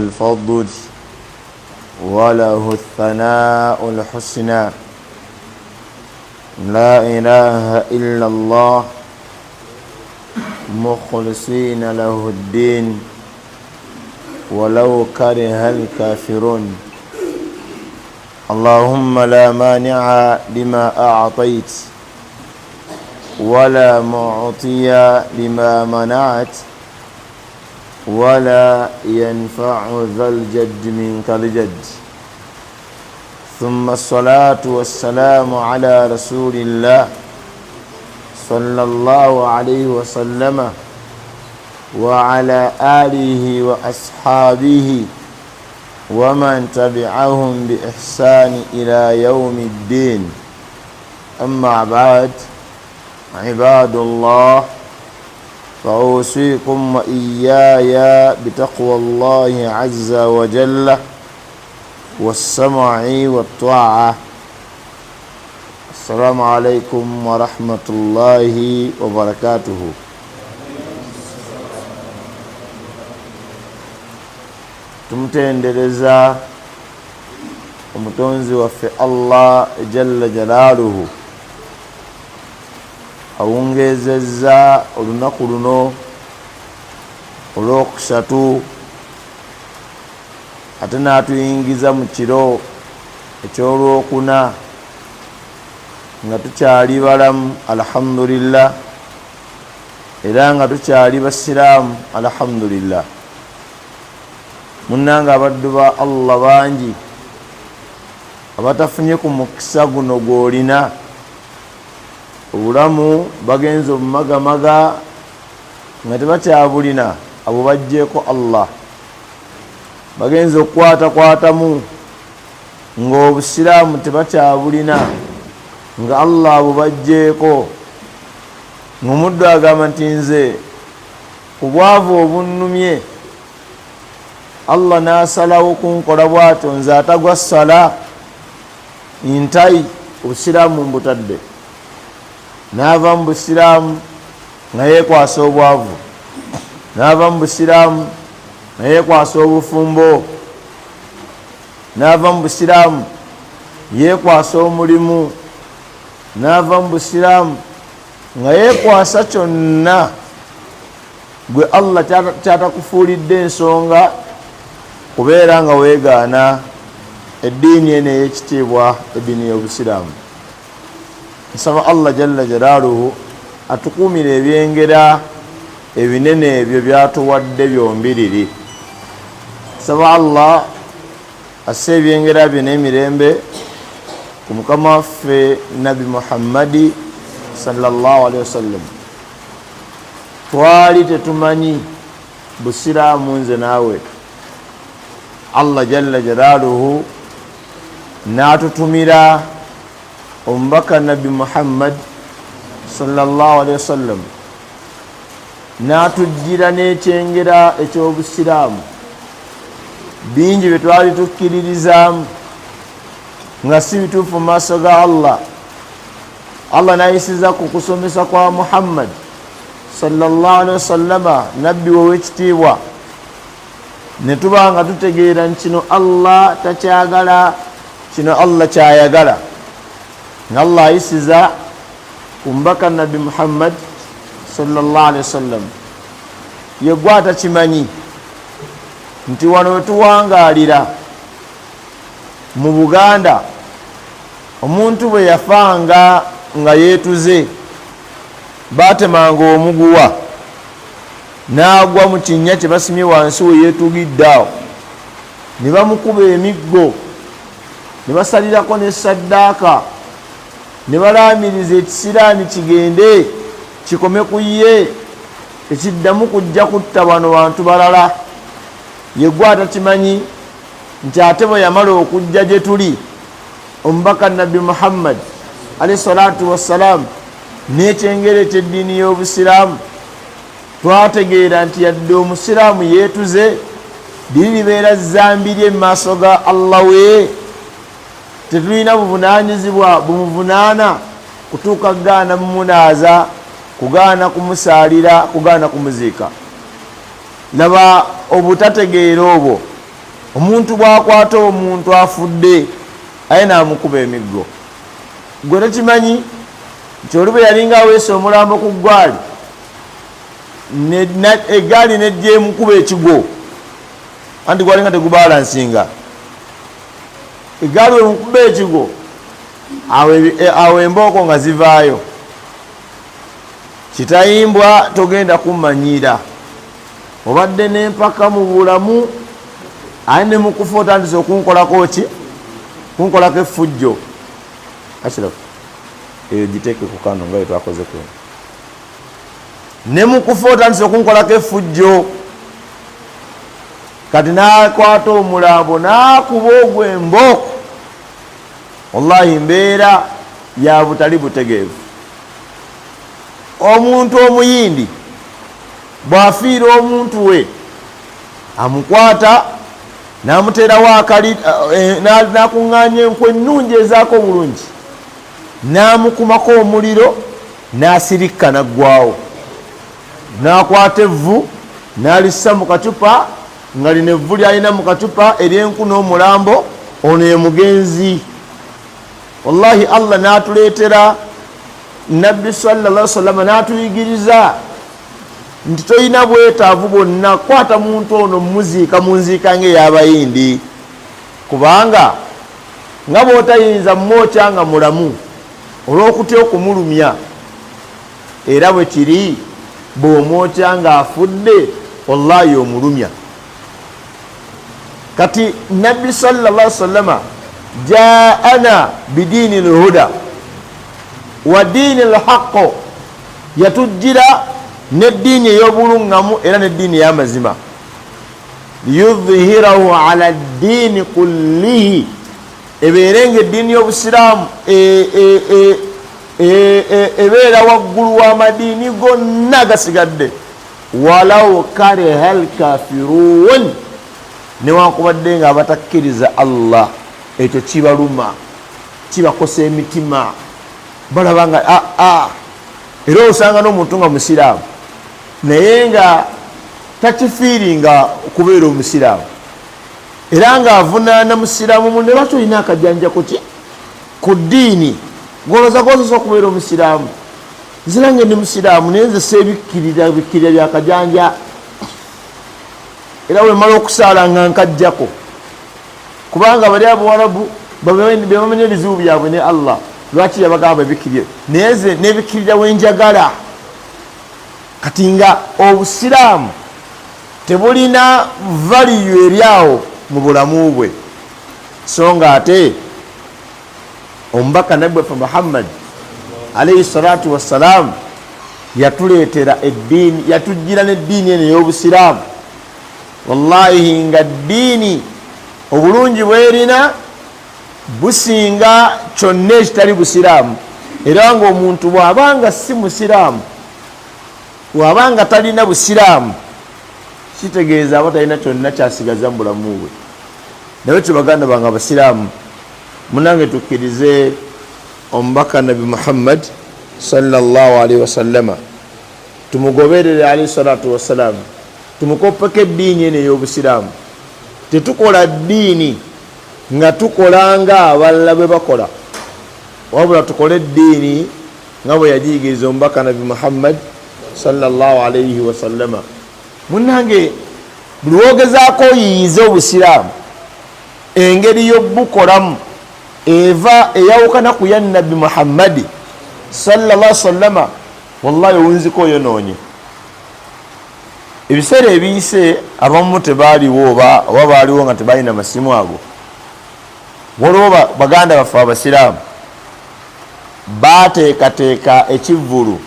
الفضل وله الثناء الحسنى لا إله إلا الله مخلصين له الدين ولو كره الكافرون اللهم لا مانع لما أعطيت ولا معطي لما منعت ولا ينفع ذا الجد منك الجد ثم الصلاة والسلام على رسول الله صلى الله عليه وسلم وعلى آله وأصحابه ومن تبعهم بإحسان إلى يوم الدين أما بعد عباد الله فأوصيكم وإياي بتقوى الله عز وجل والسمع والطاعة. السلام عليكم ورحمة الله وبركاته. Tumutendereza omutonzi waffe Allah jalla jalaaluhu awungezezza olunaku luno olwokusatu ate n'atuyingiza mu kiro ekyolwokuna nga tukyali balamu alhamdulillah era nga tukyali basiraamu alhamdulillah. Munnanga abaddu ba Allah bangi abatafunye ku mukisa guno gwolina obulamu bagenze omumagamaga nga tebakyabulina abo bajjeeko Allah bagenze okukwatakwatamu nga obusiraamu tebakyabulina nga Allah abo bajjeeko ng'omuddu agamba nti nze obwavu obunnumye Allah n'asalawo kunkola bw'atyo nze atagwa sala ntayi obusiraamu mbutadde n'ava mu busiraamu nga yeekwasa obwavu n'ava mu busiraamu nga yeekwasa obufumbo n'ava mu busiraamu yeekwasa omulimu n'ava mu busiraamu nga yeekwasa kyonna gwe Allah kyatakufuulidde ensonga kubeera nga weegaana eddiini eno ey'ekitiibwa eddiini y'obusiraamu. Nsaba Allah jalla jalaaluhu atukuumire ebyengera ebinene ebyo byatuwadde byombiriri. Nsaba Allah asse ebyengera bino emirembe ku mukama waffe Nabi Muhammadi sallallahu alaihi wasallam. Twali tetumanyi busiraamu nze naawe, Allah jalla jalaaluhu n'atutumira omubaka Nabi Muhammad sallallahu alaihi wasallam n'atujjira n'ekyengera eky'obusiraamu bingi bye twali tukkiririzaamu nga si bituufu mu maaso ga Allah. Allah n'ayisiza ku kusomesa kwa Muhammad sallallahu alaihi wasallama nabbi w'ekitiibwa ne tuba nga tutegeera kino Allah takyagala, kino Allah kyayagala. Allah ayisiza ku mbaka Nabi Muhammad sallallahu alaihi wasallam yegwe atakimanyi nti wano wetuwangaalira mu Buganda omuntu bwe yafanga nga yeetuze baatemanga omuguwa n'agwa mu kinnya kye basimye wansi we yeetugidde awo ne bamukuba emiggo ne basalirako n'essaddaaka ne balaamiriza ekisiraani kigende kikome ku ye tekiddamu kujja kutta bano bantu balala. Yegwe atakimanyi nti ate bwe yamala okujja gye tuli omubaka Nabi Muhammad alayhi salatu wassalaam n'ekyengere eky'eddiini y'obusiraamu twategeera nti yadde omusiraamu yeetuze liri libeera zambi lye mu maaso ga Allah we, tetulina buvunaanyizibwa bumuvunaana kutuuka kugaana mumunaaza, kugaana kumusaalira, kugaana kumuziika. Laba obutategeera obwo omuntu bwakwata omuntu afudde aye namukuba emiggo gwe tekimanyi nti oli bwe yalinga aweese omulambo ku ggaali eggaali nejja emukuba ekigo anti gwalinga tegubalansinga eggaali emukuba ekigo awo embooko nga zivaayo kitayimbwa togenda kummanyira obadde n'empaka mu bulamu aye ne mukufa otandise okunkolako ki kunkolako effujjo ashirafu eyo giteeke ku kano nga yetwakoze ku ne mukufa otandise okunkolako effujjo kati nakwata omulambo nakuba ogwo embooko wallahi mbeera ya butali butegeevu. Omuntu omuyindi bwafiira omuntu we amukwata namuteerawo akali nakuŋŋaanya enkwe ennungi ezaako bulungi namukumako omuliro nasirikka naggwawo nakwata evvu nalissa mu kacupa nga lino evvu lyalina mu kacupa eryenku n'omulambo ono ye mugenzi. Wallahi Allah natuleetera Nabbi sallallahu alaihi wasallam natuyigiriza nti toyina bwetaavu bwonna kwata muntu ono muziika munziika ng'ey'abayindi kubanga nga bw'otayinza mmwokya nga mulamu olw'okutya okumulumya era bwe kiri bw'omwokya ng'afudde wallahi omulumya. Kati Nabbi sallallahu alaihi wasallam jaana bidiini lhuda wa diini lhaqo yatujjira n'eddiini ey'obulungamu era n'eddiini ey'amazima liyudhhirahu ala ddiini kullihi ebeerenga eddiini y'obusiraamu ebeera waggulu w'amadiini gonna gasigadde walaw kariha alkafiruun newankubadde nga abatakkiriza Allah ekyo kibaluma kibakosa emitima balaba nga era osanga n'omuntu nga musiraamu naye nga takifiiringa okubeera omusiraamu era ng'avunaana musiraamu mu ne lwaki olina akajanja kuki ku ddiini goloza gososa okubeera omusiraamu nzirange ndi musiraamu naye nze seebikkirira byakajanja era wemala okusaala nga nkajjako kubanga bali abawarabu bebamanya ebizibu byabwe ne Allah lwaki yabagamba ebikkirira naye nze n'ebikkirira wenjagala. Kati nga obusiraamu tebulina valiyu eryawo mu bulamu bwe so nga ate omubaka nabbi waffe Muhammad alayhi salatu wassalamu yatuleetera eddiini yatujjira n'eddiini eno ey'obusiraamu wallahi nga ddiini obulungi bwerina businga kyonna ekitali busiraamu era ng'omuntu bw'abanga si musiraamu bw'abanga talina busiraamu kitegeeza aba talina kyonna kyasigaza mu bulamu bwe. naye tubaganda bange abasiraamu munange tukkirize omubaka nabi Muhammad sallallahu alaihi wasallama tumugoberere alayhi salatu wassalamu tumukoppeko eddiini eno ey'obusiraamu tetukola ddiini nga tukola nga abalala bwe bakola wabula tukole eddiini nga bwe yagiyigiriza omubaka nabi Muhammad sallallahu alaihi wasallama. Munange buli wogezaako oyiyize obusiraamu engeri y'obukolamu eva eyawukana ku ya nabbi Muhammad sallallahu alaihi wasallama wallahi owunziko oyonoonye. Ebiseera ebiyise abamu tebaaliwo oba baaliwo nga tebalina masimu ago waliwo baganda baffe abasiraamu baateekateeka ekivvulu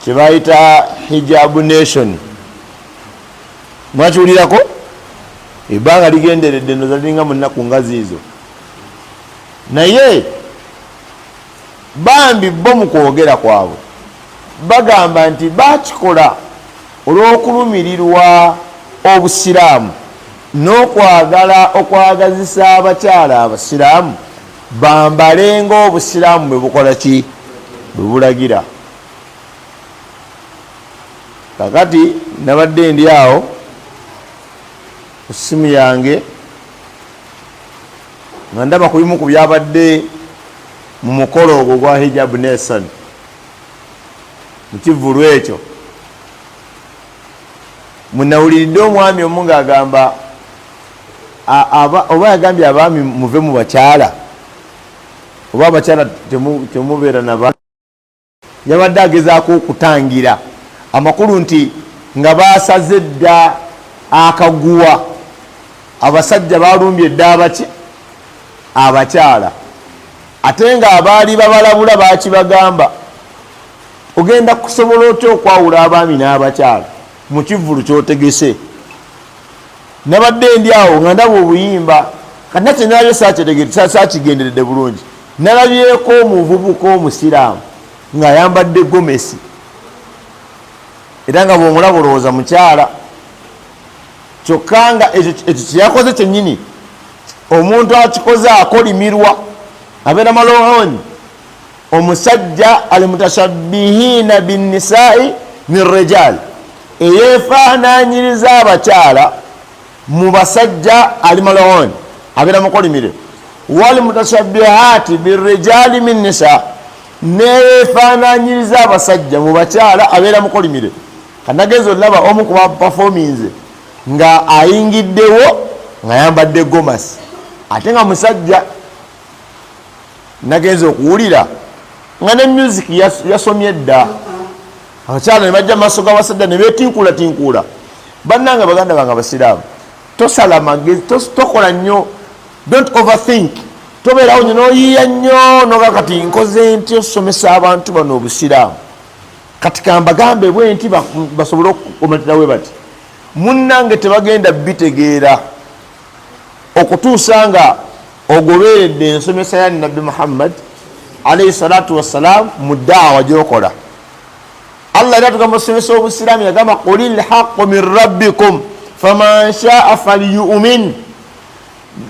kye bayita hijabu nation. Mwakiwulirako ebbanga ligenderedde ndoza liringa mu nnaku nga ziizo naye bambi bo mu kwogera kwabwe bagamba nti bakikola olw'okulumirirwa obusiraamu n'okwagala okwagazisa abakyala abasiraamu bambalenga obusiraamu bwe bukola ki bwe bulagira. Kakati nabadde ndi awo ku ssimu yange nga ndaba ku bimu ku byabadde mu mukolo ogwo gwa Hijab Nation mu kivvulu ekyo. Munawuliridde omwami omu ng'agamba oba yagambye abaami muve mu bakyala oba abakyala temubeera naba. Yabadde agezaako okutangira amakulu nti nga basaze dda akaguwa, abasajja balumbye dda abaki abakyala, ate nga abaali babalabula bakibagamba ogenda kusobola otya okwawula abaami n'abakyala mu kivvulu kyotegese. Nabadde ndi awo nga ndaba obuyimba kati nakye nalabye saakigenderedde bulungi. Nalabyeko omuvubuka omusiraamu ng'ayambadde gomesi era nga bw'omulaba olowooza mukyala, kyokka nga ekyo kyeyakoze kyennyini omuntu akikoze akolimirwa abeera malowoni. Omusajja almutashabbihiina binnisaa'i min rijal, eyeefaananyiriza abakyala mu basajja ali malowoni abeera mukolimire. Wal mutashabbihaati birrijali min nisa, neyeefaananyiriza abasajja mu bakyala abeera mukolimire. Kanagenza olaba omu ku bapafominze nga ayingiddewo ng'ayambadde gomasi ate nga musajja. Nagenza okuwulira nga ne music yasomye dda, abakyala ne bajja maaso g'abasajja ne beetinkuulatiinkuula. Bannange baganda bange abasiraamu, tosala magezi, tokola nnyo, don't overthink. Tobeerawo nnyo n'oyiiya nnyo noga kati nkoze nti osomesa abantu bano obusiraamu. Kati kambagambe bwe nti basobole okukomatirawe bati munnange tebagenda bitegeera okutuusa nga ogoberedde ensomesa ya Nabbi Muhammad alayhi salatu wassalam mu daawa gyokola. Allah era tugamba osomesa obusiraamu yagamba qulil haqqu min rabbikum faman shaa falyu'min,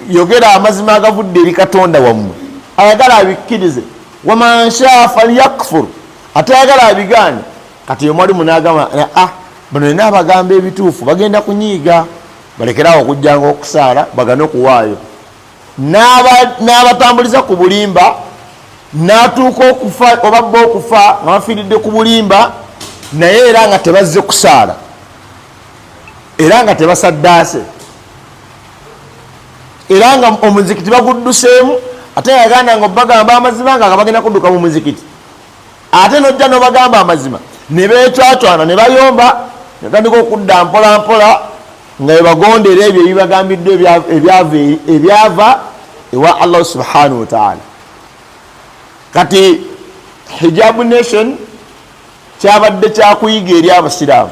yogera amazima agavudde eri Katonda wammwe, ayagala abikkirize. Waman shaa falyakfur, ate ayagala abigaane. Kati omwalimu n'agamba bano nina abagamba ebituufu bagenda kunyiiga, balekerawo okujjanga okusaala bagane okuwaayo. N'abatambuliza ku bulimba, n'atuuka okufa oba bba okufa nga bafiiridde ku bulimba, naye era nga tebazze kusaala era nga tebasaddaase era nga omuzikiti bagudduseemu, ate yaganda nga bagamba amazima nga bagenda kudduka mu muzikiti, ate nojja n'obagamba amazima ne beetwatwana ne bayomba, netandika okudda mpola mpola nga ebagondera ebyo ebibagambiddwa ebyava ewa Allah subhanahu wa ta'ala. Kati Hijab Nation kyabadde kyakuyiga eri abasiraamu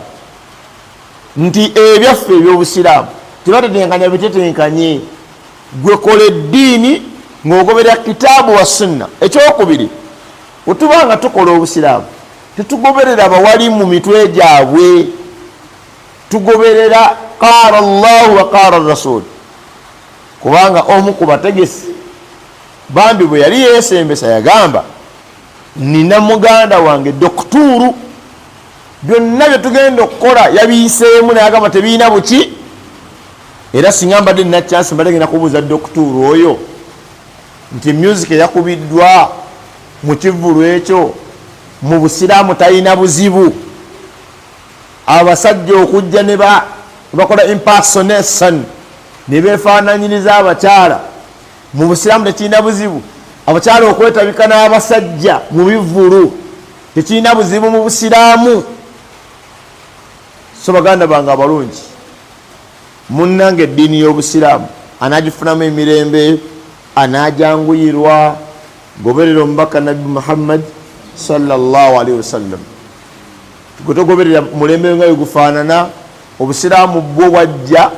nti ebyaffe ebyobusiraamu tebatetenkanya bitetenkanye, gwe kola eddiini ng'ogobera kitaabu wa sunna. Ekyokubiri, wetuba nga tukola obusiraamu tetugoberera abawali mu mitwe gyabwe, tugoberera qaala Allahu wa qaala Rasul. Kubanga omu ku bategesi bambi bwe yali yeesembesa yagamba nina muganda wange doktuuru, byonna bye tugenda okukola yabiyiseemu nayagamba tebiina buki. Era singa mbadde nina chansi mbadde genda kubuuza doktuuru oyo nti music eyakubiddwa mu kivvulu ekyo mu busiraamu talina buzibu. Abasajja okujja ne bakola impersonation ne beefaananyiriza abakyala mu busiraamu tekirina buzibu. Abakyala okwetabika n'abasajja mu bivvulu tekirina buzibu mu busiraamu. So baganda bange abalungi, munnange eddiini y'obusiraamu anaagifunamu emirembe, anaajanguyirwa. Goberera omubaka Nabbi Muhammad sallallahu alaihi wasallam. Gotogoberera mulembe nga gufaanana. Obusiraamu bwo bwajja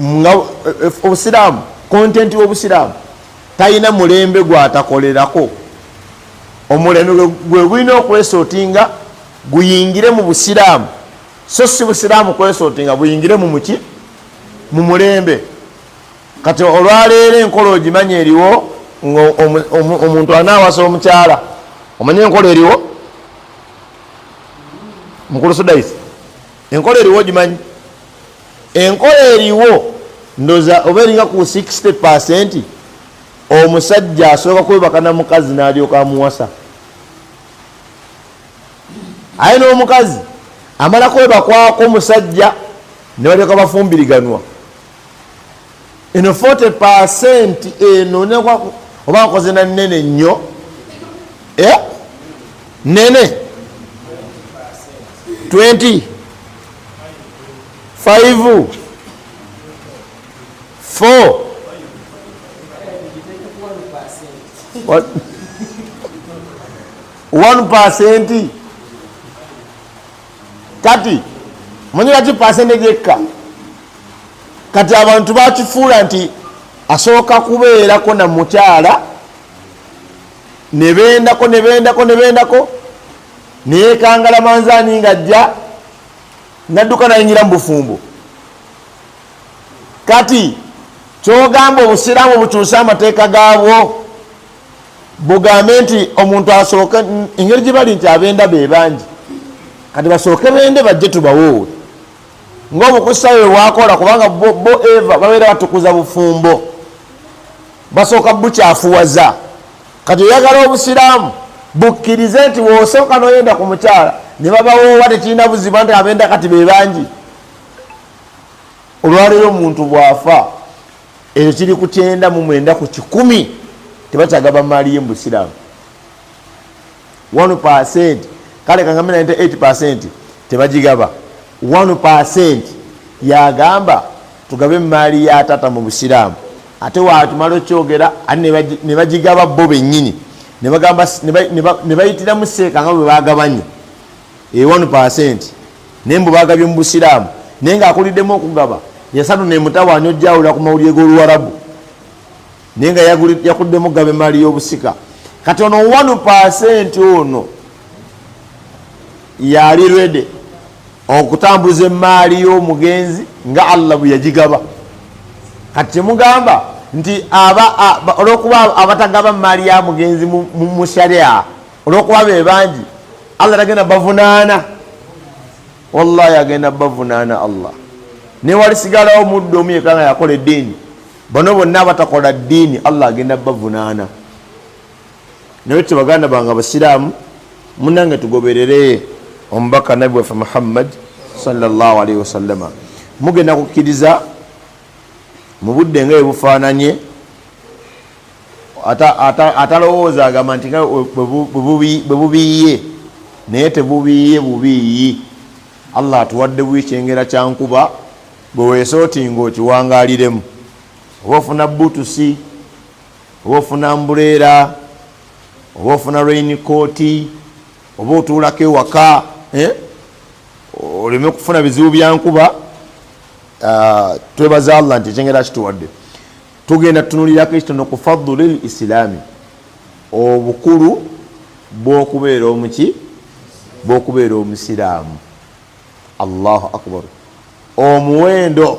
nga obusiraamu, kontenti w'obusiraamu talina mulembe gwatakolerako. Omulembe gwe gulina okwesootinga guyingire mu busiraamu, so si busiraamu kwesootinga buyingire mu muki mu mulembe. Kati olwaleero enkola ogimanya eriwo, omuntu anaawasa omukyala, omanye enkola eriwo mukulu Sudaisi, enkola eriwo ogimanyi. enkola eriwo ndoza oba eringa ku 60% omusajja asooka kwebaka na mukazi n'alyoka amuwasa. Aye n'omukazi amala kwebakwako omusajja ne balyoka bafumbiriganwa. Eno 40% eno oba nkoze na nnene nnyo nene 20 5 4 what 1% kati mwenye ki percentage ekka kati abantu bakifuula nti asooka kubeerako na mukyala nebendako neyekangala manzaani ngajja nadduka nayinyira mu bufumbo. Kati kyogamba obusiraamu bukyusa amateeka gaabwo bugambe nti omuntu asooke engeri gye bali nti abenda be bangi kati basooke bende bajje tubawoowe ng'obukusawe bwakola kubanga bo eva babeera batukuza bufumbo basooka bukyafuwaza. Kati oyagala obusiraamu bukkirize nti bw'osooka n'oyenda ku mukyala ne babawoowa tekirina buzibu nti abenda kati be bangi. Olwaleero omuntu bw'afa ekyo kiri ku 99 ku 100 tebakyagaba maali ye mu busiraamu. 1% kale kangambe 98% tebagigaba. 1% yagamba tugabe maali ya tata mu busiraamu ate waatumala okyogera ne bagigaba bo bennyini ne bayitiramu seeka nga bwe bagabanye 1% naye mbu bagabye mu busiraamu naye ng'akuliddemu okugaba yasatu nemutawaanya ojjawulira ku mawulire g'oluwarabu naye nga yakuliddemu okugaba emaali y'obusika. Kati ono 1% ono yali rede okutambuza emaali y'omugenzi nga Allah bwe yagigaba. Kati temugamba nti olwokuba abatagaba maali ya mugenzi mu sharia olwokuba be bangi Allah tagenda bavunaana. Wallahi agenda bavunaana Allah. Ne walisigalawo muddo omu yekka nga yakola eddiini bano bonna abatakola ddiini Allah agenda bavunaana. Naye tebaganda bange abasiraamu munange tugoberere omubaka nabbi waffe Muhammad sallallahu alaihi wasallama. Mugenda kukkiriza mu budde nga bufaananye atalowooza agamba nti bwe bubiiye naye tebubiiye bubiiyi. Allah atuwadde bwikyengera kyankuba bwe weesa oti ng'okiwangaaliremu oba ofuna butusi oba ofuna ambuleera oba ofuna rainikooti oba otuulako ewaka oleme kufuna bizibu byankuba. Twebaza Allah nti ekyengera kituwadde. Tugenda tutunulirako ekitono ku fadhulil islaami obukulu bw'okubeera omuki bw'okubeera omusiraamu. Allahu akbar. Omuwendo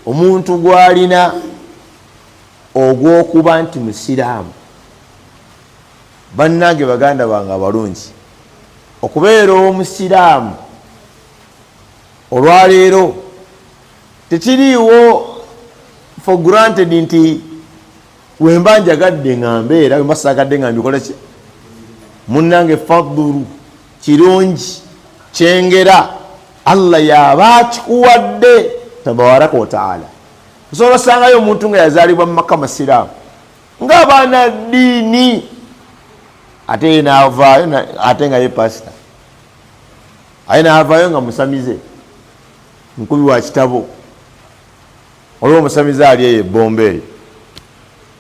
omuntu gwalina ogw'okuba nti musiraamu. Bannange baganda bange abalungi okubeera omusiraamu olwaleero tekiriiwo for granted nti wemba njagadde nga mbeera wemba saagadde nga mbikola ki. Munnange fadhulu kirungi kyengera Allah yaba akikuwadde tabaraka wa taala. Osobola osangayo omuntu nga yazaalibwa mu maka masiraamu ng'abaana ddiini ate naavaayo ate nga ye pasita aye naavaayo nga musamize nkubi wa kitabo olwo omusamize ali eyo ebbomba eyo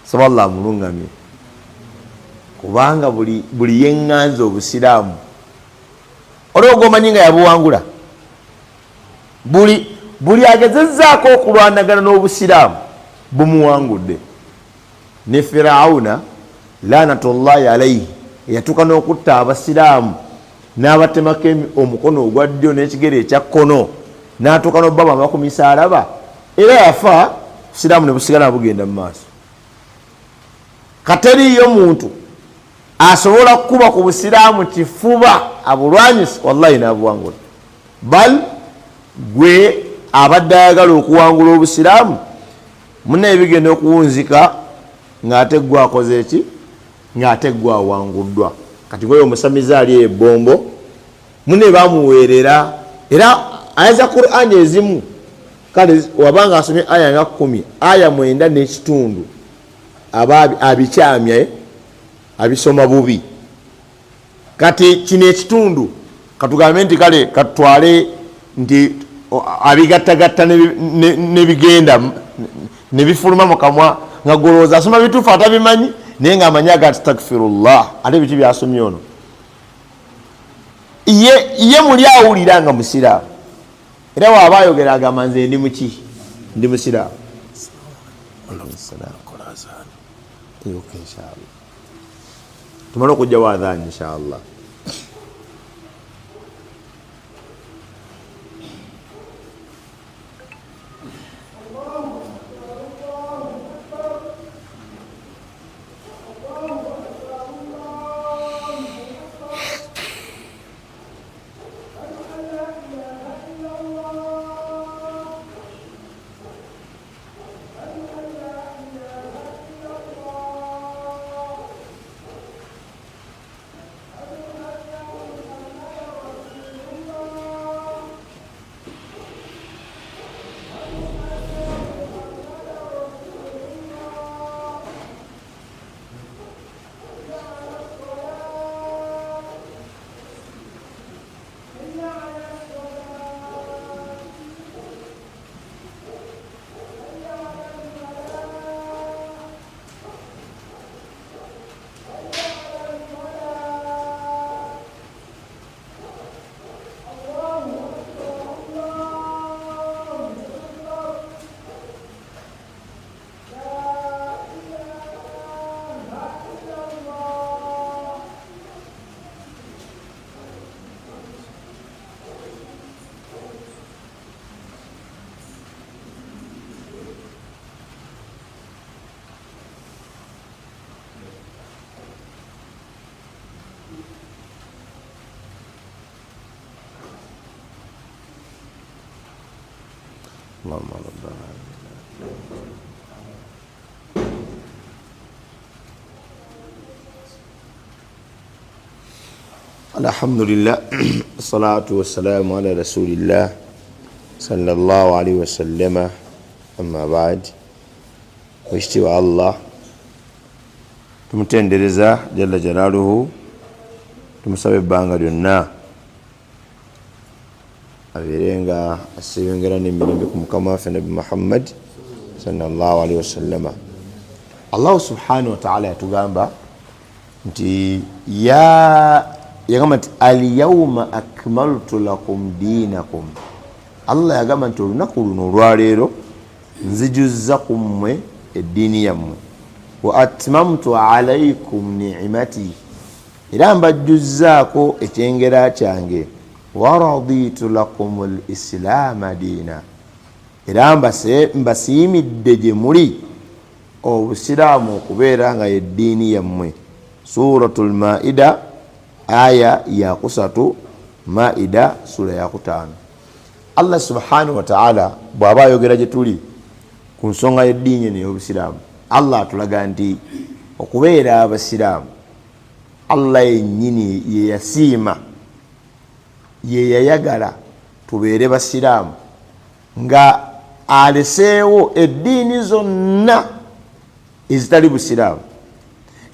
saballah mulungamye kubanga buli yeŋŋanza obusiraamu olwo gomanyi nga yabuwangula buli agezezzaako okulwanagana n'obusiraamu bumuwangudde. Ne Firawuna laanatullahi alayhi yatuuka n'okutta abasiraamu n'abatemako omukono ogwa ddyo n'ekigere ekya kkono n'atuuka n'obbabamba ku misaalaba era yafa obusiraamu ne busigala bugenda mu maaso. Kateriiyo muntu asobola kukuba ku busiraamu kifuba abulwanyisa wallahi n'abuwangula. Bal gwe abadde ayagala okuwangula obusiraamu munne bigenda okuwunzika ng'ate gwe akoze eki ng'ate gwe awanguddwa. Kati gwe omusamiza ali ebombo munne bamuweerera era aya za Qur'an ezimu kale wabanga asomye aya nga 10 aya 9 n'ekitundu abikyamye abisoma bubi. Kati kino ekitundu katugambe nti kale katwale nti abigattagatta nebigenda nebifuluma mu kamwa nga golooza asoma bituufu atabimanyi naye nga amanyi aga astaghfirullah ate biki byasomye ono ye muli awulira nga musiraamu era waaba ayogera agamba nze ndi muki ndi musiraamu. tumale okujja wa adhan inshallah. Alhamdulillah wassalatu wassalamu ala rasulillah sallallahu alaihi wasallama amma ba'd. Wishtiwa Allah tumutendereza jalla jalaluhu tumusabe ebbanga lyonna abeerenga asibengera n'emirembe ku mukama waffe Nabi Muhammad sallallahu alaihi wasallama. Allah subhanahu wa ta'ala yatugamba nti yagamba nti alyawma akmaltu lakum dinakum. Allah yagamba nti olunaku luno olwaleero nzijuzza ku mmwe eddiini yammwe, wa atmamtu alaykum ni'mati, era mbajjuzzaako ekyengera kyange, wa raditu lakum al-islaama diina, era mbasiimidde gye muli obusiraamu okubeera nga yeddiini yammwe. Suratul Maida aya ya 3, Maida sura ya 5. Allah subhanahu wa ta'ala bw'aba ayogera gye tuli ku nsonga y'eddiini n'ey'obusiraamu, Allah atulaga nti okubeera abasiraamu Allah yennyini ye yasiima, ye yayagala tubeere basiraamu, nga aleseewo eddiini zonna ezitali busiraamu.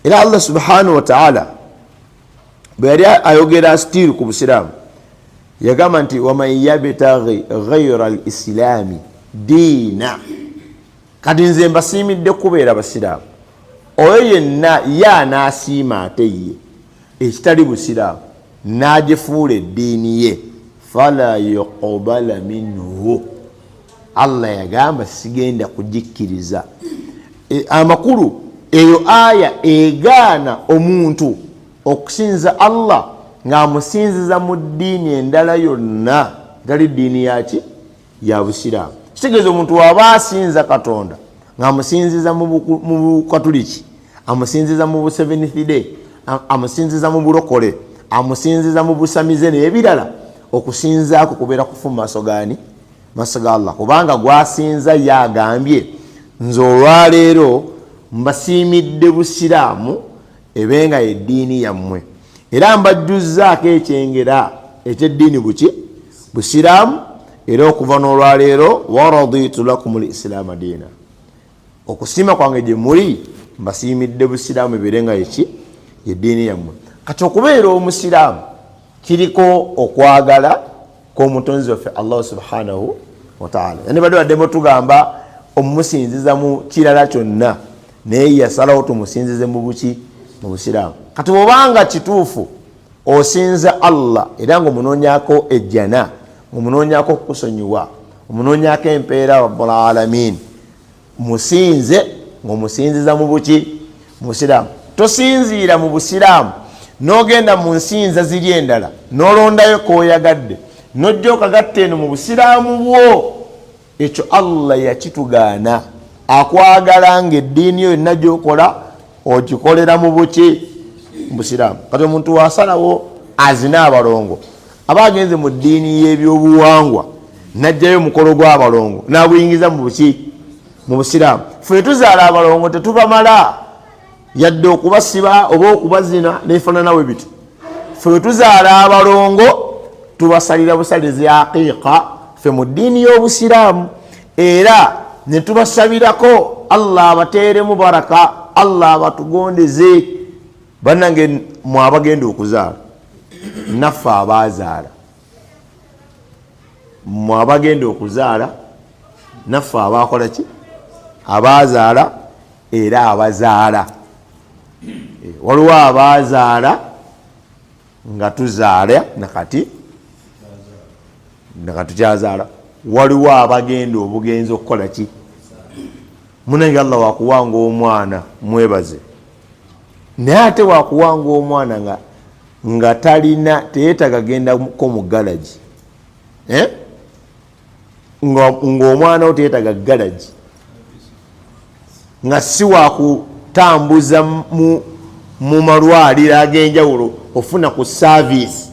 Era Allah subhanahu wa ta'ala bwe yali ayogera still ku busiraamu yagamba nti waman yabtaghi ghayra al-islaami diina. Kati nze mbasiimidde kubeera basiraamu, oyo yenna y'anaasiima ate ye ekitali busiraamu n'agifuula eddiini ye, fala yuqbala minhu, Allah yagamba sigenda kugikkiriza. Amakulu eyo aya egaana omuntu okusinza Allah ng'amusinziza mu ddiini endala yonna etali ddiini yaki ya busiraamu. Kitegeeza omuntu waba asinza Katonda ng'amusinziza mu Bukatuliki, amusinziza mu Seventh Day, amusinziza mu bulokole, amusinziza mu busamize n'ebirala, okusinzaako kubeera kufu mu maaso gaani masaga Allah kubanga gwasinza yagambye nze olwaleero mbasiimidde busiraamu ebenga eddiini yammwe era mbajjuzzaako ekyengera ekyeddiini buki busiraamu era okuva n'olwaleero waraditu lakum lislaama diina okusiima kwange gye muli mbasiimidde busiraamu ebeerenga eki eddiini yammwe kati okubeera omusiraamu kiriko okwagala kw'omutonzi waffe Allah subhanahu wa ta'ala yani badde baddemu tugamba omumusinziza mu kirala kyonna naye yasalawo tumusinzize mu buki mu busiraamu kati bwobanga kituufu osinza Allah era ng'omunoonyako ejjana ng'omunoonyako okusonyiwa omunoonyako empeera rabbul alamin musinze ng'omusinziza mu buki mu busiraamu tosinziira mu busiraamu n'ogenda mu nsinza ziri endala n'olondayo k'oyagadde n'ojja okagatta eno mu busiraamu bwo ekyo Allah yakitugaana akwagala ng'eddiini yo yonna gy'okola ogikolera mu buki mu busiraamu kati omuntu wasalawo azina abalongo aba agenze mu ddiini y'ebyobuwangwa n'ajjayo omukolo gw'abalongo n'abuyingiza mu buki mu busiraamu ffe tuzaala abalongo tetubamala yadde okubasiba oba okubazina nefaananawe bityo ffe tuzaala abalongo tubasalira busalizi aqiiqa ffe mu ddiini y'obusiraamu era ne tubasabirako Allah abateeremu baraka Allah abatugondeze bannange mwabagenda okuzaala naffe abazaala mwabagenda okuzaala naffe abakola ki abazaala era abazaala waliwo abazaala nga tuzaala nakati tukyazaala waliwo abagenda obugenzi okukola ki munange Allah wakuwanga omwana mwebaze naye ate wakuwanga omwana nga talina teyeetaga gendako mu galagi ng'omwana wo teyeetaga galagi nga si wakutambuza mu malwaliro ag'enjawulo ofuna ku saavisi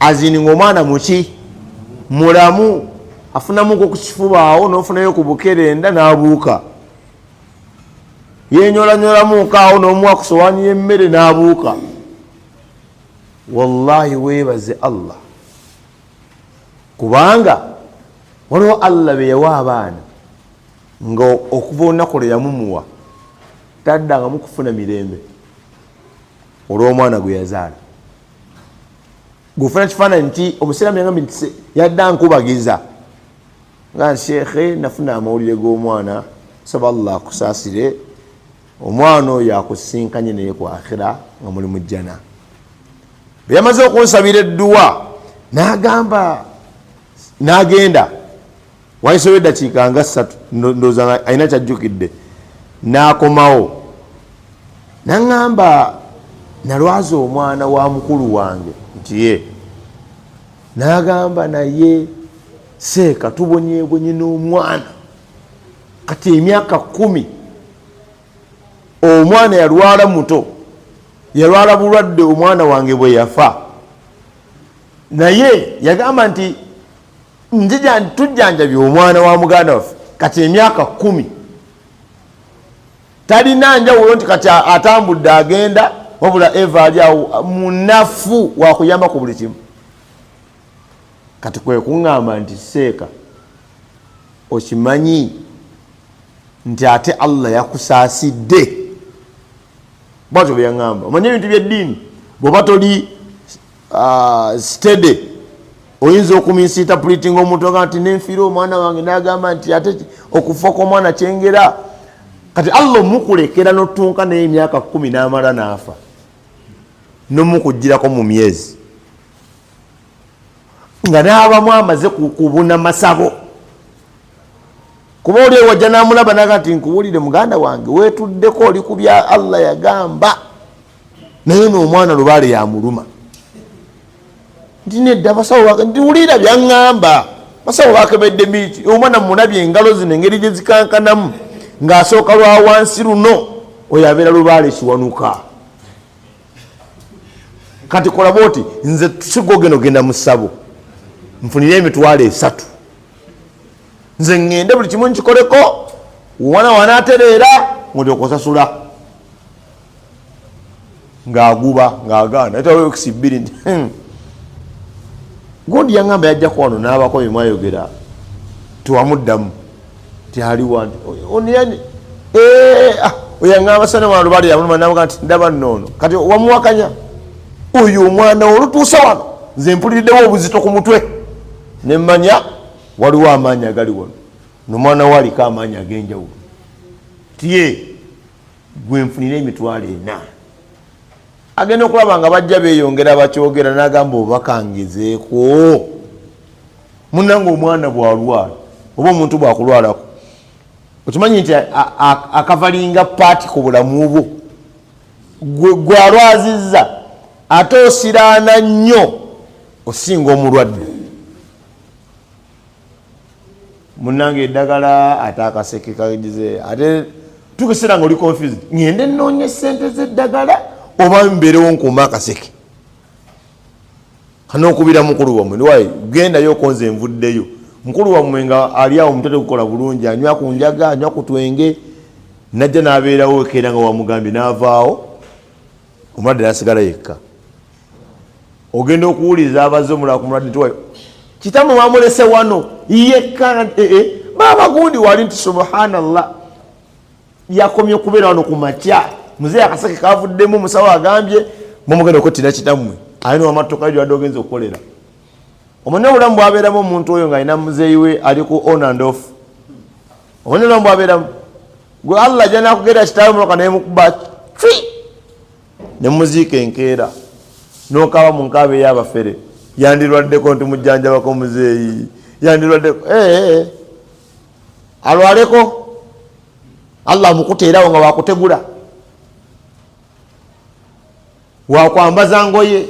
azini ng'omwana muki mulamu afunamuko ku kifuba awo n'ofunayo ku bukerenda n'abuuka yenyolanyolamuko awo n'omuwa ku sowaani y'emmere n'abuuka wallahi weebaze Allah kubanga waliwo Allah be yawa abaana nga okuva olunaku lwe yamumuwa taddangamu kufuna mirembe olw'omwana gwe yazaala gufuna kifaananyi nti omusiraamu yagambye nti yadda nkubagiza nga sheekhe nafuna amawulire g'omwana saba Allah akusaasire omwana oyo akusinkanye naye ku akhira nga muli mu jjana bwe yamaze okunsabira edduwa n'agenda wayisewo eddakiika nga 3 ndowooza alina kyajjukidde n'akomawo n'aŋŋamba nalwaza omwana wa mukulu wange nti ye n'agamba naye seeka tubonyebonye n'omwana kati emyaka 10 omwana yalwala muto yalwala bulwadde omwana wange bwe yafa naye yagamba nti tujjanjabye omwana wa muganda waffe kati emyaka 10 talina njawulo nti kati atambudde agenda wabula eva ali awo munafu wakuyamba ku buli kimu kati kwe kuŋŋamba nti seeka okimanyi nti ate Allah yakusaasidde bwatyo bwe yaŋŋamba omanyi ebintu by'eddiini bw'oba toli steady oyinza okuminsiitapulitinga omuntu agamba nti nenfiira omwana wange n'agamba nti ate okufa kw'omwana kyengera kati Allah omukulekera n'otunka naye emyaka 10 n'amala n'afa n'omukugirako mu myezi nga n'abamu amaze kubuna masabo kuba oli ewajja n'amulaba naga nti nkuwulire muganda wange weetuddeko oli ku bya Allah yagamba naye n'omwana lubaale yamuluma nti nedda basawo ndiwulira byaŋŋamba basawo bakebedde miti omwana mulabye engalo zino engeri gye zikankanamu ng'asooka lwa wansi luno oyo abeera lubaale kiwanuka kati kola bwoti nze sigogenda ogenda mu ssabo nfunire emitwalo 3 nze ngende buli kimu nkikoleko wana wanaatereera ng'otyokosasula ng'aguba ng'agaana etawo ekisi bbiri nti gundi yaŋŋamba yajja ku wano n'abako bye mwayogera tiwamuddamu tialiwa nti oniyani oyaŋŋamba sane wano bali yamuluma namuga nti ndaba nnoono kati wamuwakanya oyo omwana olutuusa wano nze mpuliriddewo obuzito ku mutwe nemmanya waliwo amaanyi agali wano nomwana waliko amaanyi ag'enjawulo tiye gwe nfunire emitwalo 4 agenda okulaba nga bajja beeyongera bakyogera n'agamba obakangezeeko munnange omwana bw'alwala oba omuntu bw'akulwalako okimanyi nti akavalinga paati ku bulamu bwo gwalwazizza ate osiraana nnyo osinga omulwadde munnange eddagala ate akaseke kagize ate tukisera nga oli confused ngende nnoonye sente z'eddagala oba mbeerewo nkuuma akaseke kanokubira mukulu wammwe niwaye gendayo okonze envuddeyo mukulu wammwe nga ali awo mutete kukola bulungi anywa ku njaga anywa ku twenge najja n'abeerawo ekeera nga wamugambye n'avaawo omulwadde nasigala yekka ogenda okuwuliriza abaze omulala ku mulwadde ntiwaye kitamu bamulese wano yekka baba gundi wali nti subhanallah yakomye okubeera wano ku makya muzeeyi akaseke kavuddemu musawo agambye mumugenda okwettira kitammwe alina wamattoka gyo adde ogenza okukolera omanye obulamu bwabeeramu omuntu oyo nga alina muzeeyi we ali ku on and off omanye obulamu bwabeeramu gwe allah ajja nakugenda kitaawe muloka naye mukuba cwi ne muziika enkeera n'okaba mu nkaaba ey'abafere yandirwaddeko nti mujjanjabako muzeeyi yandirwaddeko alwaleko allah amukuteerawo nga wakutegula wakwambaza ngoye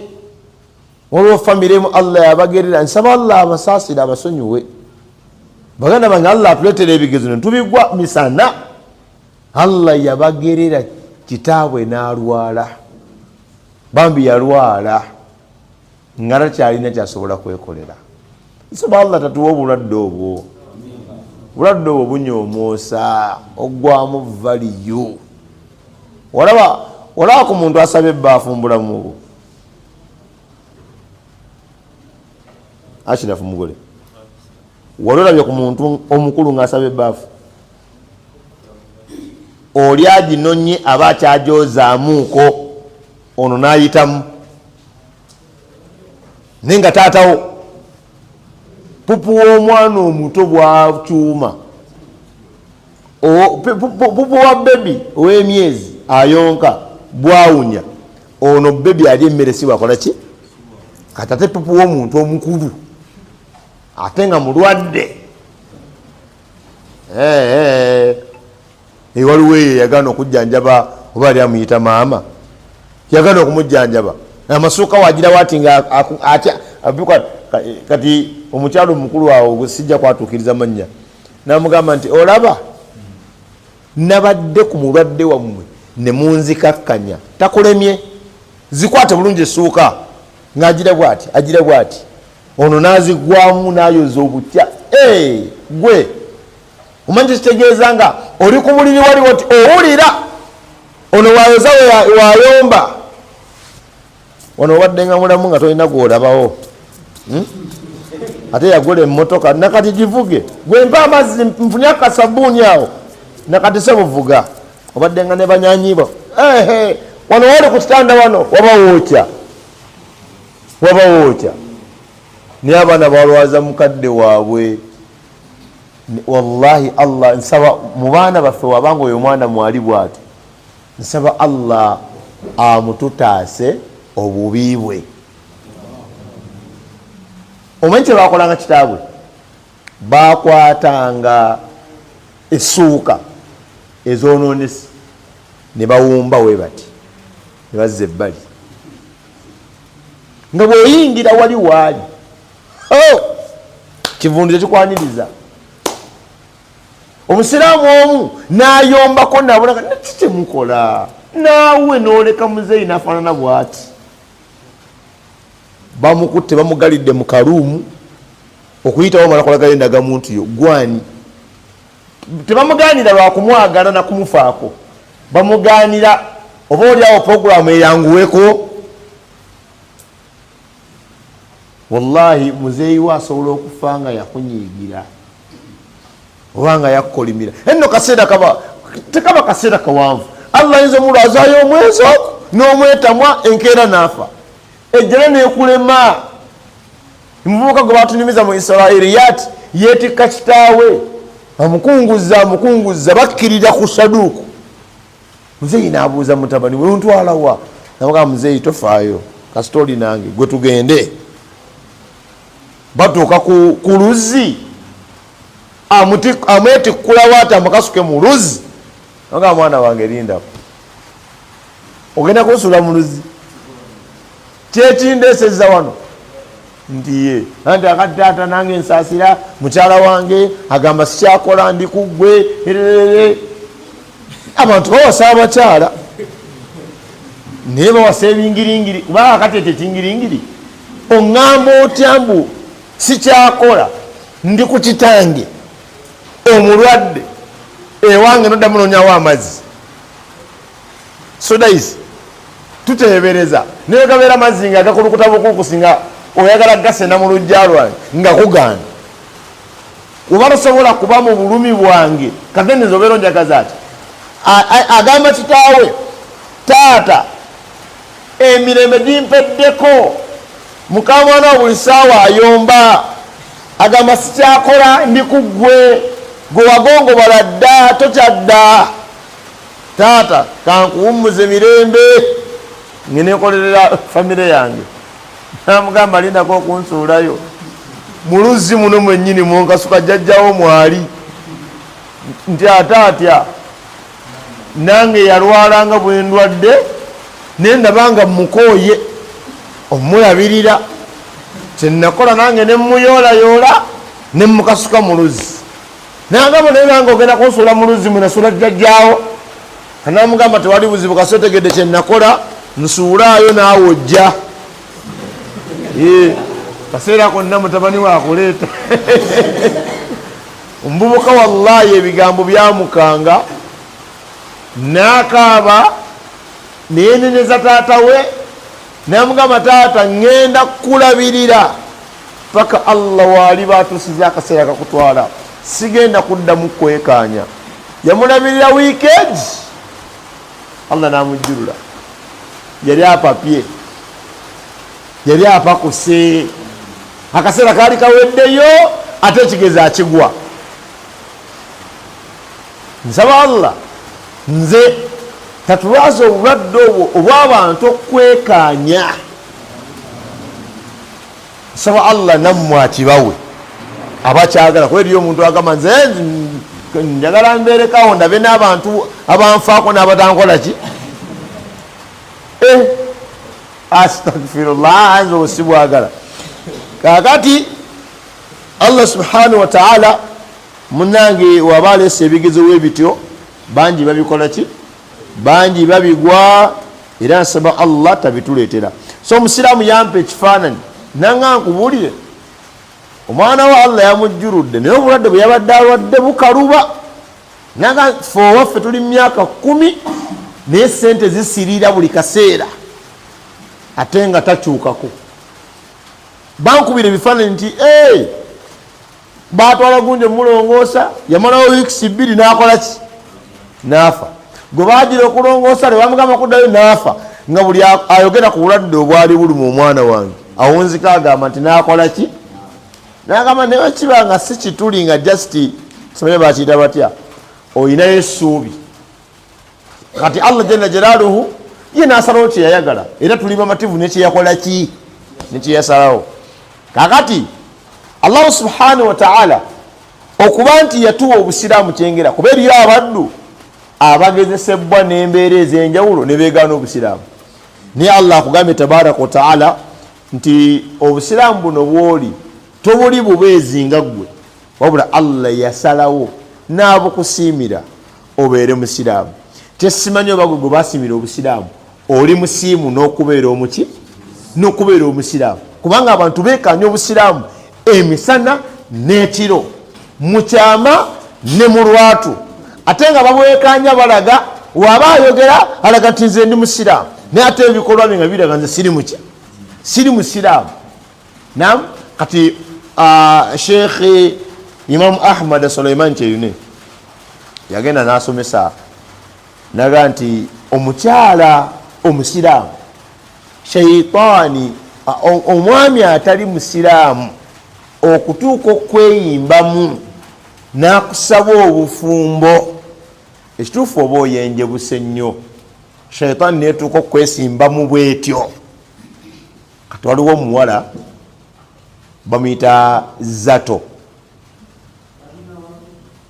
olwo famiremu allah yabagerera nsaba allah abasaasire abasonyiwe baganda bange allah atuleetera ebigezo netubigwa misana allah yabagerera kitaabwe n'alwala bambi yalwala nga takyalina kyasobola kwekolera nsaba allah tatuwa obulwadde obwo bulwadde obwo bunyoomoosa oggwamu valiyo olaba ku muntu asaba ebbaafu mu bulamu obwo ashirafu mugole wali olabye ku muntu omukulu ng'asaba ebbaafu oli aginonye aba akyajozaamuuko ono n'ayitamu naye nga taatawo pupu w'omwana omuto bwakyuma pupu wa bebi ow'emyezi ayonka bwawunya ono bebi ali emmere si wakola ki kati ate pupu w'omuntu omukulu ate nga mulwadde waliwo eyo yagana okujjanjaba oba ali amuyita maama yagana okumujjanjaba amasuuka wagira wati nga kati omukyalo omukulu awo sijja kwatuukiriza mannya namugamba nti olaba nabadde ku mulwadde wammwe ne munzikakkanya takulemye zikwate bulungi essuuka ng'agira bwati agira bwati ono nazigwamu nayoza obutya gwe omanyi kitegeeza nga oli ku buliri waliwo ti owulira ono wayoza wayomba ono obadde nga mulamu nga tolina gwolabawo ate yagula emmotoka nakati givuge gwe mpa amazzi nfunye akasabuuni awo nakati sebuvuga obadde nga ne banyanyibo wano wali ku kitanda wano waba wookya naye abaana balwaza mukadde waabwe wallahi allah nsaba mu baana baffe wabanga oyo omwana mwali bwati nsaba allah amututaase obubi bwe omanyi kye bakolanga kitaabwe bakwatanga essuuka ezonoonesi ne bawumba we bati ne bazza ebbali nga bw'oyingira wali waali kivundu tekikwaniriza omusiraamu omu nayombako nabonaka nakitemukola naawe noleka muzeeyi nafaanana bwati bamukutte bamugalidde mu kaluumu okuyitawo mala kolagayo endagamuntu yo gwani tebamugaanira lwakumwagala na kumufaako, bamugaanira oba oliawo programu eyanguweko. Wallahi muzeeyi we asobola okufa nga yakunyiigira oba nga yakkolimira. Enno kaseera tekaba kaseera kawanvu. Allah ayinza omulwazaayo omwezi ogwo n'omwetamwa enkeera n'afa, ejjala neekulema. Omuvubuka gwe batunyumiza mu Israiliyat yeetikka kitaawe amukunguza bakkirira ku saduuku. Muzeeyi n'abuuza mutabani we, ontwalawa? Namugaa muzeeyi tofaayo kasita oli nange, gwe tugende. Batuuka ku luzzi amwetikkulawo ati amukasuke mu luzzi. Namugaa mwana wange lindako, ogenda kunsula mu luzzi, kyekindeesezza wano nti ye anti akataata nange ensaasira mukyala wange agamba sikyakola ndi kuggwe. Abantu bawasa abakyala naye bawasa ebingiringiri, kubanga akateete kingiringiri. Oŋŋamba otya mbu sikyakola ndi ku kitange omulwadde ewange noddamu nonyawo amazzi? Sodayisi tuteebereza naye gabeera amazzi nga gakulukuta bukulukusi nga oyagala gasena mu lujja lwange nga kugaana. Oba tosobola kuba mu bulumi bwange kagendezo obeera onjagaza ati agamba kitaawe, taata emirembe gimpeddeko, mukamwana wa buli saawa ayomba, agamba sikyakola ndi kuggwe, gwe wagongobala dda tokyadda. Taata kankuwummuze mirembe ngenekolerera famire yange. Namugamba lindako okunsuulayo mu luzzi muno mwennyini munkasuka jjajjawo mwali, nti ate atya nange yalwalanga bwe ndwadde nendabanga mukooye omulabirira, kyenakola nange nemuyoolayoola nemukasuka mu luzzi. Nagamba naye nange ogenda kunsuula mu luzzi mwenasuula jjajjaawo? Kanamugamba tewali buzibu, kasi otegedde kyenakola nsuulaayo naawe ojja. Kaseera konna mutabani waakuleeta. Omuvubuka wallahi ebigambo byamukanga, n'akaaba neeneneza taata we, namugamba taata ngenda kulabirira paka Allah waali batusize akaseera kakutwala, sigenda kuddamu kwekaanya. Yamulabirira weekend, Allah namujjulula, yali apapye, yali apakuse, akaseera kaali kaweddeyo ate ekigeza akigwa. Nsaba Allah nze tatulwaza obulwadde obwo obw'abantu okwekaanya. Nsaba Allah nammwe akibawe abakyagala, kuba eriyo omuntu agamba nze njagala mbeerekawo ndabe n'abantu abanfaako n'abatankola ki. Astagfirullah, nze osibwagala. Kakati Allah subhanahu wa ta'ala munange waba aleese ebigezo webityo bangi babikola ki, bangi babigwa, era nsaba Allah tabituleetera. So omusiraamu yampa ekifaananyi nanga nkubuulire, omwana wa Allah yamujjuludde naye obulwadde bwe yabadde alwadde bukaluba. Nanga fe owaffe tuli myaka 10 naye sente zisiriira buli kaseera ate nga takyukako. Bankubira ebifaananyi nti batwala gunje mulongoosa, yamalawo weeks 2 n'akola ki, n'afa. Gwe bagira okulongoosa ne bamugamba kuddayo n'afa, nga buli ayogera ku bulwadde obwali buluma omwana wange awunzika agamba nti n'akola ki, n'agamba ne bakiba nga si kituli nga just somanye bakiyita batya, oyinayo essuubi. Kati Allah jalla jalaaluhu ye n'asalawo kye yayagala, era tuli bamativu nekyeyakola ki, nekyeyasalawo. Kakati Allah subhanahu wa ta'ala okuba nti yatuwa obusiraamu kyengera, kuba eriyo abaddu abagezesebwa n'embeera ez'enjawulo ne beegaana obusiraamu. Naye Allah akugambye tabaraka wa ta'ala nti obusiraamu buno bwoli tobuli bubeezi nga ggwe, wabula Allah yasalawo n'abukusiimira obeere musiraamu. Tesimanyi oba gwe basiimira obusiraamu oli musiimu n'okubeera omuki, n'okubeera omusiraamu. Kubanga abantu beekaanya obusiraamu emisana n'ekiro, mu kyama ne mu lwatu ate nga babwekanya balaga waba ayogera alaga nti nze ndi musiraamu naye ate ebikolwa bye nga biraga nze siri musiraamu. Naam, kati Sheikh Imam Ahmad Suleiman Kyeyune yagenda n'asomesa naga nti omukyala omusiraamu shaitaani omwami atali musiraamu okutuuka okweyimbamu n'akusaba obufumbo ekituufu oba oyenjebuse nnyo shaitaani neetuuka okwesimbamu bwetyo. Kati waliwo omuwala bamuyita Zato,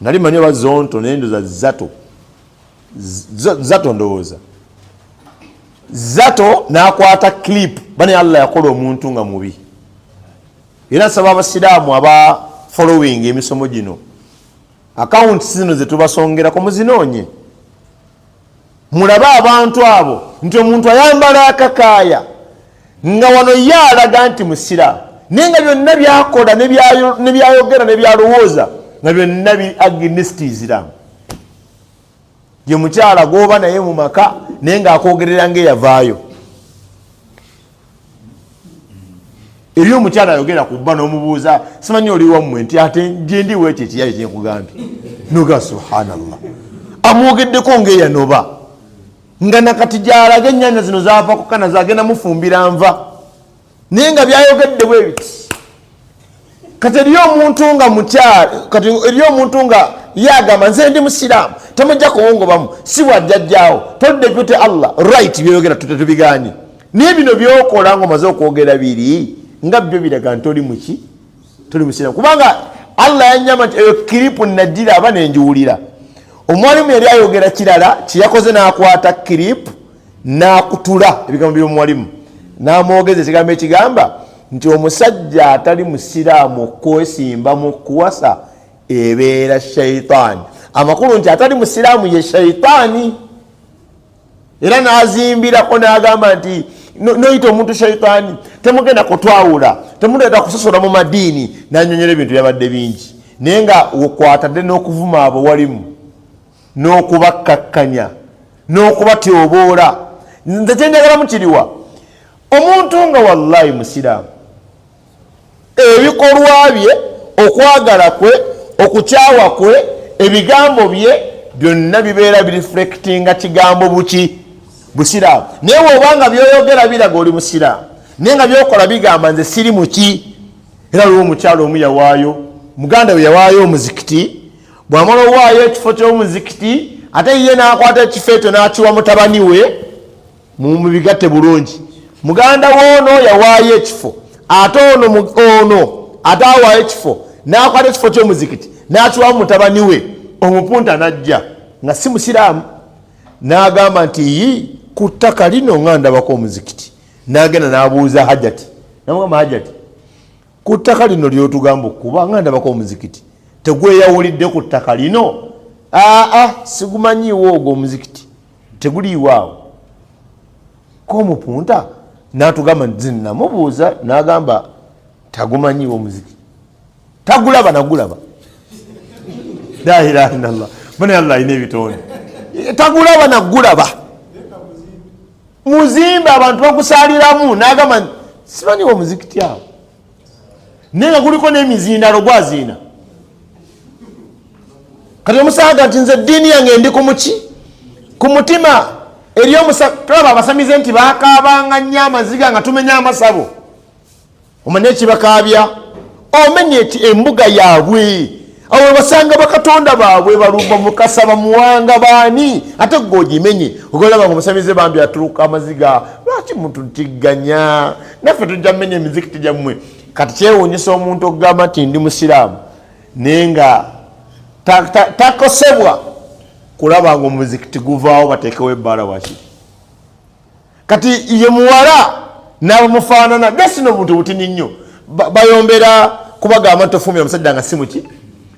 nali manyi oba Zonto naye ndoza Zato ndowooza. Zato n'akwata clip bane Allah yakola omuntu nga mubi. Era nsaba abasiraamu aba following emisomo gino accounts zino zetubasongerako muzinoonye mulabe abantu abo nti omuntu ayambala akakaaya nga wano ye alaga nti musiraamu naye nga byonna byakola ne byayogera ne byalowooza nga byonna bi against Islam. Ye mukyala gwoba naye mu maka naye ng'akwogerera ng'eyavaayo. Eri omukyala ayogera ku bba n'omubuuza simanyi oli wammwe nti ate gye ndiwo ekyo ekiyayo kyenkugambye noga subhanallah amwogeddeko ng'eyanoba nga nakati gy'alaga ennyanja zino zaava kukana zagenda mufumbira nva naye nga byayogedde bwe biti. Kati eri omuntu nga mukyala kati eri omuntu nga yagamba nze ndi musiraamu temujja kuwongobamu si bwajjajjaawo todepute Allah right byogera tutetubiganye naye bino byokola ng'omaze okwogera biri nga byo biraga nti oli muki toli musiraamu kubanga Allah yanyama nti eyo kiripu naddira aba nenjiwulira. Omwalimu yali ayogera kirala kyeyakoze n'akwata kiripu n'akutula ebigambo by'omwalimu n'amwogeza ekigambo ekigamba nti omusajja atali musiraamu okwesimba mu kuwasa ebeera shaitaani. Amakulu nti atali musiraamu ye shaitaani. Era n'azimbirako n'agamba nti noyita omuntu shaitaani temugenda kutwawula temuleeta kusosola mu madiini n'anyonyera ebintu byabadde bingi naye nga okwatadde n'okuvuma abo walimu n'okubakkakkanya n'okubatyoboola. Nze kyenjagalamu kiriwa omuntu nga wallahi musiraamu ebikolwa bye okwagala kwe okukyawa kwe ebigambo bye byonna bibeera bireflectinga kigambo buki busiraamu. Naye bw'obanga byoyogera biraga oli musiraamu naye nga byokola bigamba nze siri muki. Era lwo omukyalo omu yawaayo muganda we yawaayo omuzikiti bw'amala owaayo ekifo ky'omuzikiti ate ye n'akwata ekifo ekyo n'akiwa mutabani we mu bigatte bulungi. Muganda woono yawaayo ekifo ate ono ate awaayo ekifo n'akwata ekifo ky'omuzikiti n'akiwa mutabani we omupunta n'ajja nga si musiraamu n'agamba nti ku ttaka lino nga ndabako omuzikiti. N'agenda n'abuuza Hajati namugamba Hajati ku ttaka lino lyotugamba okuba nga ndabako omuzikiti tegweyawulidde ku ttaka lino? Sigumanyiiwo ogwo omuzikiti teguliiwaawo. K'omupunta n'atugamba nti namubuuza n'agamba tagumanyiiwo omuzikiti tagulaba nagulaba. La ilaha illallah bane Allah ine bitonde tagulaba nagulaba muzimba abantu bakusaliramu n'agamba simanyiiwo omuzikiti awo naye nga guliko n'emizindalo gwaziina. Kati omusaaga nti nze ddiini yange ndi ku mutima eri tulaba abasamize nti baakaabanga nnyo amaziga nga tumenya amasabo omanye ekibakaabya omenye embuga yaabwe awo basanga bakatonda baabwe balumba mukasa bamuwanga baani ate gwogimenye ogolaba nga omusamize bambi atuluka amaziga lwaki muntu ntigganya naffe tujja mmenya emizikiti gyammwe. Kati kyewuunyisa omuntu okugamba nti ndi musiraamu naye nga takosebwa kulaba nga omuzikiti guvaawo bateekewo ebbaala wakiri. Kati ye muwala n'abamufaanana besino obuntu butini nnyo bayombera kubagamba nti ofumya omusajja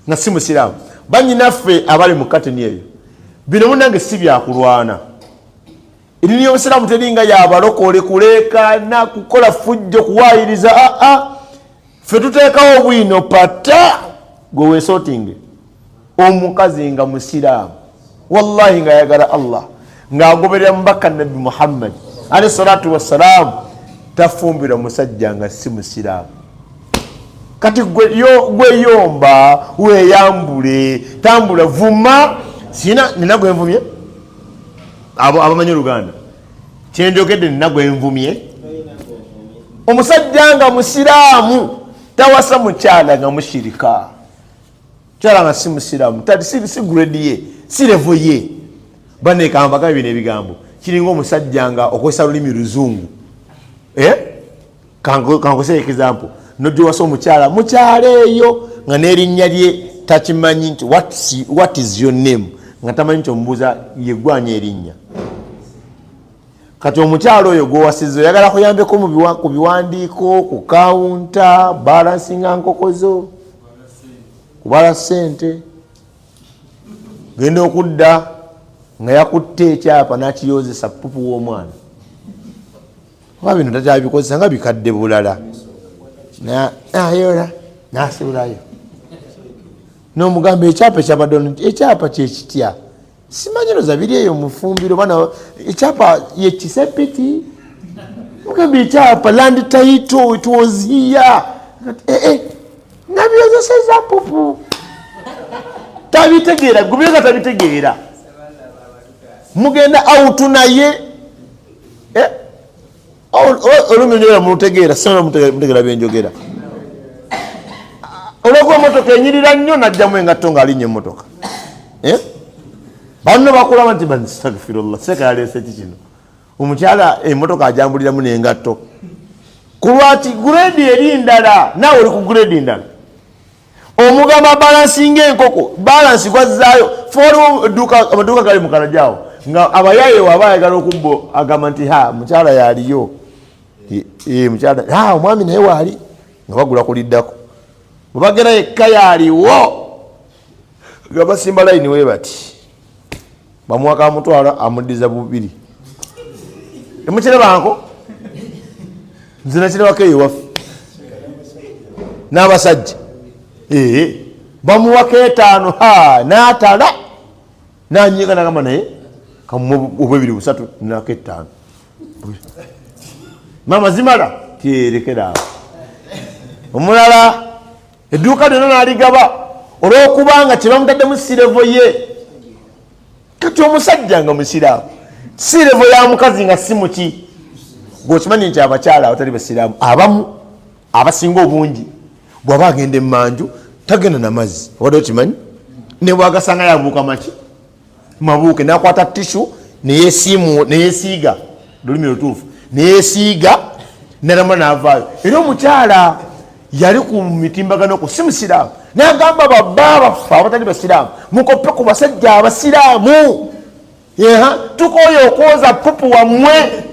nga si musiraamu. Bannyinaffe abali mu kateni eyo bino munange si byakulwana. Eddiini y'obusiraamu teringa yabalokole kuleekaana kukola fujjo kuwaayiriza. Ffe tuteekawo bwino pata gwe weesootinge omukazi nga musiraamu wallahi nga yagala Allah ng'agoberera mubaka Nabbi Muhammad alayhi salatu wassalaamu tafumbira musajja nga si musiraamu. Kati gwe yomba weyambule tambula vuma sina nina gwe nvumye abamanyi Luganda kyenjogedde nina gwe nvumye. Omusajja nga musiraamu tawasa mukyala nga mushirika. Mukyala nga si musiraamu si grade ye si level ye banekamba bino ebigambo kiringa omusajja nga okozesa lulimi luzungu kankosea example nojowasa omukyala mukyala eyo nga n'erinnya lye takimanyi nti what is your name nga tamanyi nti omubuuza yegwanya erinnya. Kati omukyala oyo gwowasiza oyagala kuyambeko ku biwandiiko ku kawunta balansinga nkokozo kubala ssente genda okudda nga yakutte ekyapa n'akiyozesa pupu w'omwana oba bino tatyabikozesa nga bikadde bulala nayola nasibulayo n'omugamba ekyapa ekyabadde ekyapa kyekitya simanyiroza biri eyo mufumbiro bana ekyapa yekisepiti mugamba ekyapa land title it was here nabyozeseza pupu tabitegeera gubireka tabitegeera mugenda autu naye olumenyoera mulutegeera sana mutegeera byenjogera olwogwa emotoka enyirira nnyo najjamu engatto ng'alinnye emotoka banno bakulaba nti astagfirullah seka yaleese ki kino omukyala emotoka ajambuliramu n'engatto kulwati grade eri ndala naawe oli ku grade ndala omugamba balansinga enkoko balansi gwazzaayo amaduuka gali mukana gyawo nga abayaye waba ayagala okubbo agamba nti mukyala yaliyo mukyala omwami naye waali nga bagula kuliddako mubagera yekka yaliwo nga basimba layini we bati bamuwaka amutwala amuddiza bubiri emukirabanko nze nakirabako eyo waffe n'abasajja bamuwaka 5 n'atala nanyiga nagamba naye obwebiri busatu nako 5 mama zimala tyerekera awo omulala edduuka lyonna naligaba olwokubanga kyebamutaddemu sirevo ye. Kati omusajja nga musiraamu sirevo ya mukazi nga si muki gwokimanyi nti abakyala abatali basiraamu abamu abasinga obungi bw'aba agenda emanju tagenda namazzi obadde okimanyi nebwagasanga yabuuka maki mabuuke nakwata tishu neyesiiga lulimi lutuufu neyesiiga narama navaayo era omukyala yali ku mitimbagano ku si musiraamu nagamba babba baffe abatali basiraamu mukoppe ku basajja abasiraamu tukoye okwoza pupu wammwe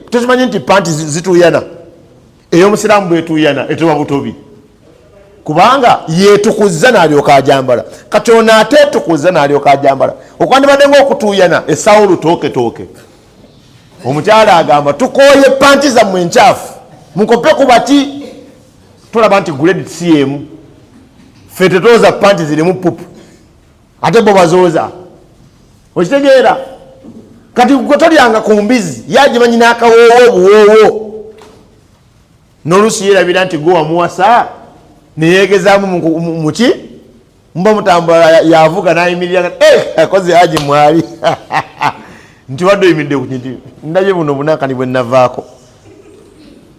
tokimanyi nti panti zituyana ey'omusiraamu bwetuyana etuba butobi kubanga yetukuzza n'alyoka ajambala kati ono ate etukuzza n'alyoka ajambala okwandibadde ngaokutuyana essaawo lutooke omukyala agamba tukoye panti zammwe enkyafu mukope ku bati tulaba nti grade cm ffe tetooza panti zirimu pupu ate bo bazooza okitegeera kati gwe tolyanga ku mbizi yagimanyi n'akawoowo obuwoowo n'oluusi yerabira nti gwe wamuwasa neyegezaamu muki mba mutambula yavuga nayimirira akoze haji mwali nti wadde oyimiridde ku kintu ndaye buno bunakani bwe navaako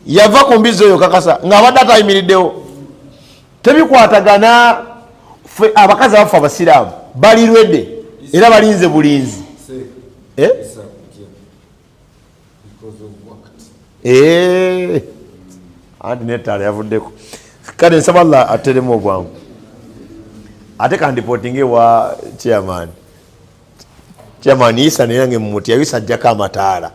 yava ku mbizi oyo kakasa ng'abadde atayimiriddewo tebikwatagana ffe abakazi abaffe abasiraamu balirwedde era balinze bulinzi anti netaala yavuddeko kale nsaba Allah ateremu obwangu ate kandipotinge wa chairman Isa neyange mumuti yawisa ajjako amataala